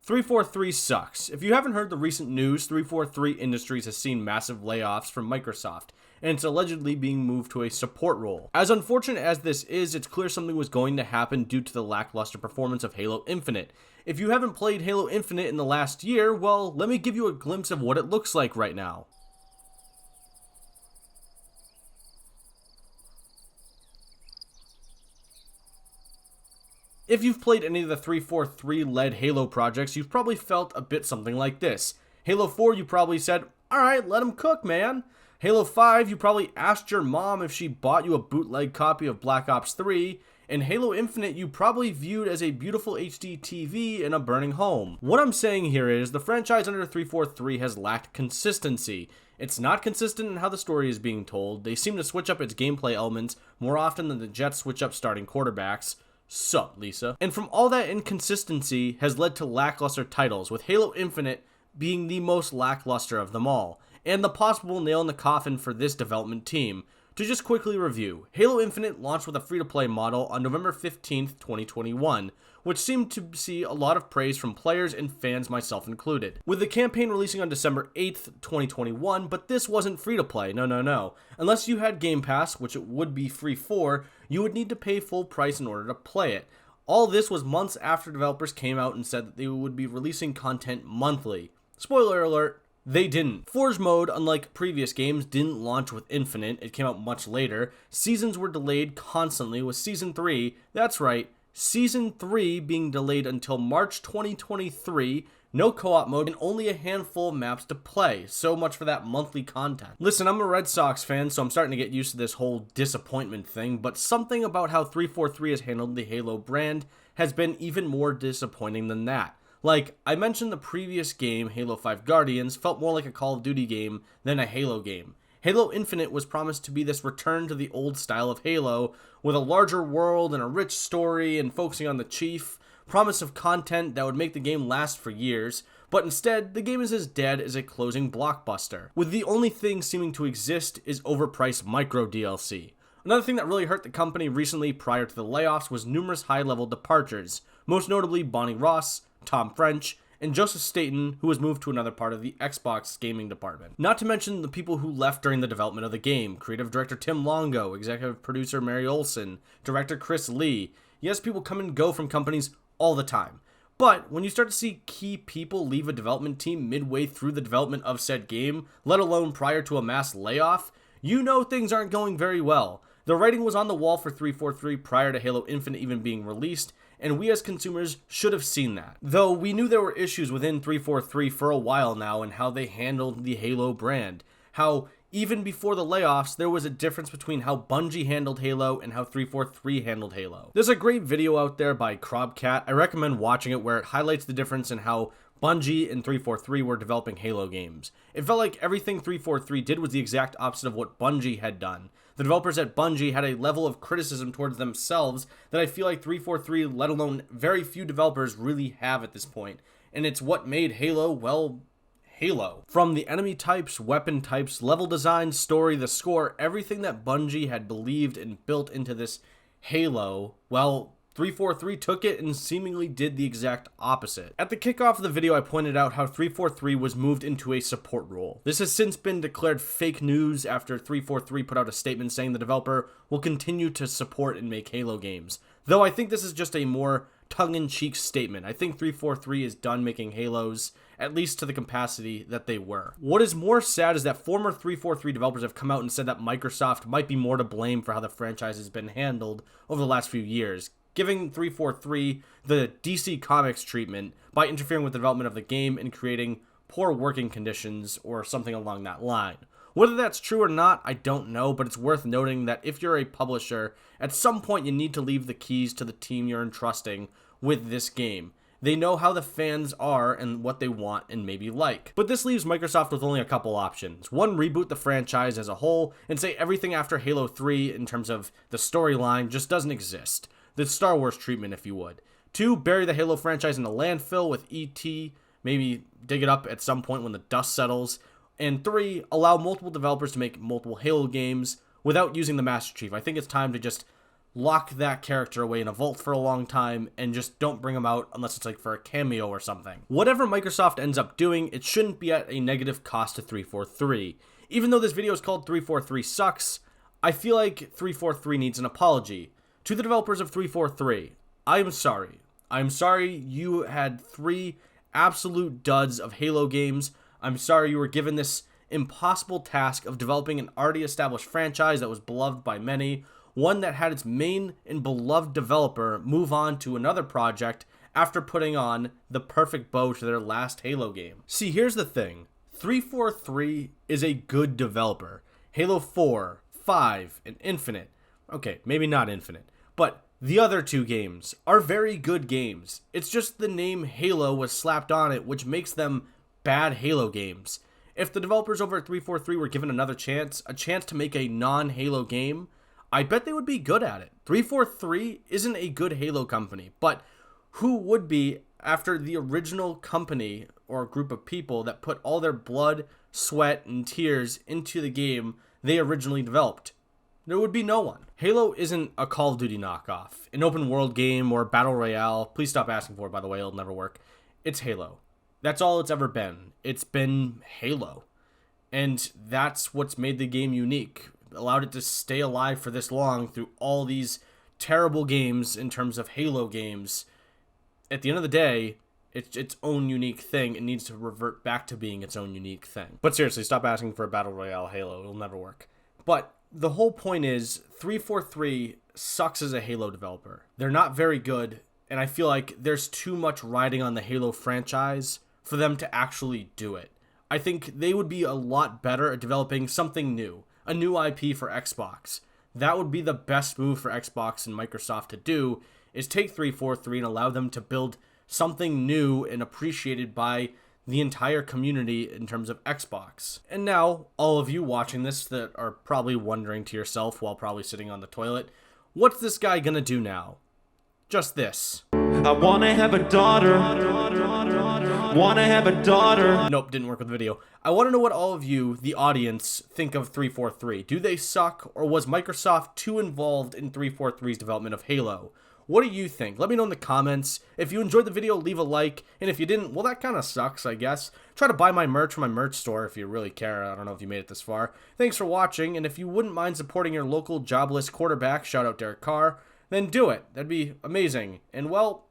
343 sucks. If you haven't heard the recent news, 343 Industries has seen massive layoffs from Microsoft, and it's allegedly being moved to a support role. As unfortunate as this is, it's clear something was going to happen due to the lackluster performance of Halo Infinite. If you haven't played Halo Infinite in the last year, well, let me give you a glimpse of what it looks like right now. If you've played any of the 343-led Halo projects, you've probably felt a bit something like this. Halo 4, you probably said, alright, let him cook, man. Halo 5, you probably asked your mom if she bought you a bootleg copy of Black Ops 3, and Halo Infinite you probably viewed as a beautiful HD TV in a burning home. What I'm saying here is, the franchise under 343 has lacked consistency. It's not consistent in how the story is being told. They seem to switch up its gameplay elements more often than the Jets switch up starting quarterbacks. Sup, Lisa? And from all that inconsistency has led to lackluster titles, with Halo Infinite being the most lackluster of them all, and the possible nail in the coffin for this development team. To just quickly review, Halo Infinite launched with a free-to-play model on November 15th, 2021, which seemed to see a lot of praise from players and fans, myself included. With the campaign releasing on December 8th, 2021, but this wasn't free-to-play, no. Unless you had Game Pass, which it would be free for, you would need to pay full price in order to play it. All this was months after developers came out and said that they would be releasing content monthly. Spoiler alert, they didn't. Forge mode, unlike previous games, didn't launch with Infinite, it came out much later. Seasons were delayed constantly, with Season 3, that's right, Season 3 being delayed until March 2023, no co-op mode, and only a handful of maps to play. So much for that monthly content. Listen, I'm a Red Sox fan, so I'm starting to get used to this whole disappointment thing, but something about how 343 has handled the Halo brand has been even more disappointing than that. Like, I mentioned the previous game, Halo 5 Guardians, felt more like a Call of Duty game than a Halo game. Halo Infinite was promised to be this return to the old style of Halo, with a larger world and a rich story and focusing on the Chief, promise of content that would make the game last for years, but instead, the game is as dead as a closing blockbuster, with the only thing seeming to exist is overpriced micro DLC. Another thing that really hurt the company recently prior to the layoffs was numerous high-level departures, most notably Bonnie Ross, Tom French, and Joseph Staten, who was moved to another part of the Xbox gaming department. Not to mention the people who left during the development of the game: creative director Tim Longo, executive producer Mary Olson, director Chris Lee. Yes, people come and go from companies all the time. But when you start to see key people leave a development team midway through the development of said game, let alone prior to a mass layoff, you know things aren't going very well. The writing was on the wall for 343 prior to Halo Infinite even being released, and we as consumers should have seen that. Though we knew there were issues within 343 for a while now in how they handled the Halo brand. How even before the layoffs, there was a difference between how Bungie handled Halo and how 343 handled Halo. There's a great video out there by Crobcat, I recommend watching it, where it highlights the difference in how Bungie and 343 were developing Halo games. It felt like everything 343 did was the exact opposite of what Bungie had done. The developers at Bungie had a level of criticism towards themselves that I feel like 343, let alone very few developers, really have at this point. And it's what made Halo, well, Halo. From the enemy types, weapon types, level design, story, the score, everything that Bungie had believed and built into this Halo, well, 343 took it and seemingly did the exact opposite. At the kickoff of the video, I pointed out how 343 was moved into a support role. This has since been declared fake news after 343 put out a statement saying the developer will continue to support and make Halo games. Though I think this is just a more tongue-in-cheek statement. I think 343 is done making Halos, at least to the capacity that they were. What is more sad is that former 343 developers have come out and said that Microsoft might be more to blame for how the franchise has been handled over the last few years, giving 343 the DC Comics treatment by interfering with the development of the game and creating poor working conditions or something along that line. Whether that's true or not, I don't know, but it's worth noting that if you're a publisher, at some point you need to leave the keys to the team you're entrusting with this game. They know how the fans are and what they want and maybe like. But this leaves Microsoft with only a couple options. One, reboot the franchise as a whole and say everything after Halo 3 in terms of the storyline just doesn't exist. The Star Wars treatment, if you would. 2, bury the Halo franchise in a landfill with ET, maybe dig it up at some point when the dust settles. And 3, allow multiple developers to make multiple Halo games without using the Master Chief. I think it's time to just lock that character away in a vault for a long time and just don't bring him out unless it's like for a cameo or something. Whatever Microsoft ends up doing, it shouldn't be at a negative cost to 343. Even though this video is called 343 Sucks, I feel like 343 needs an apology. To the developers of 343, I am sorry. I'm sorry you had 3 absolute duds of Halo games. I'm sorry you were given this impossible task of developing an already established franchise that was beloved by many, one that had its main and beloved developer move on to another project after putting on the perfect bow to their last Halo game. See, here's the thing. 343 is a good developer. Halo 4, 5, and Infinite. Okay, maybe not Infinite, but the other 2 games are very good games. It's just the name Halo was slapped on it, which makes them bad Halo games. If the developers over at 343 were given another chance, a chance to make a non-Halo game, I bet they would be good at it. 343 isn't a good Halo company, but who would be after the original company or group of people that put all their blood, sweat, and tears into the game they originally developed? There would be no one. Halo isn't a Call of Duty knockoff, an open world game, or Battle Royale. Please stop asking for it, by the way, it'll never work. It's Halo. That's all it's ever been. It's been Halo. And that's what's made the game unique. Allowed it to stay alive for this long through all these terrible games in terms of Halo games. At the end of the day, it's its own unique thing. It needs to revert back to being its own unique thing. But seriously, stop asking for a Battle Royale Halo. It'll never work. But the whole point is 343 sucks as a Halo developer. They're not very good, and I feel like there's too much riding on the Halo franchise for them to actually do it. I think they would be a lot better at developing something new, a new IP for Xbox. That would be the best move for Xbox and Microsoft to do, is take 343 and allow them to build something new and appreciated by the entire community in terms of Xbox. And now, all of you watching this that are probably wondering to yourself while probably sitting on the toilet, what's this guy gonna do now? Just this. I wanna have a daughter. Wanna have a daughter. Nope, didn't work with the video. I want to know what all of you, the audience, think of 343. Do they suck, or was Microsoft too involved in 343's development of Halo? What do you think? Let me know in the comments. If you enjoyed the video, leave a like. And if you didn't, well, that kind of sucks, I guess. Try to buy my merch from my merch store if you really care. I don't know if you made it this far. Thanks for watching, and if you wouldn't mind supporting your local jobless quarterback, shout out Derek Carr, then do it. That'd be amazing. And, well,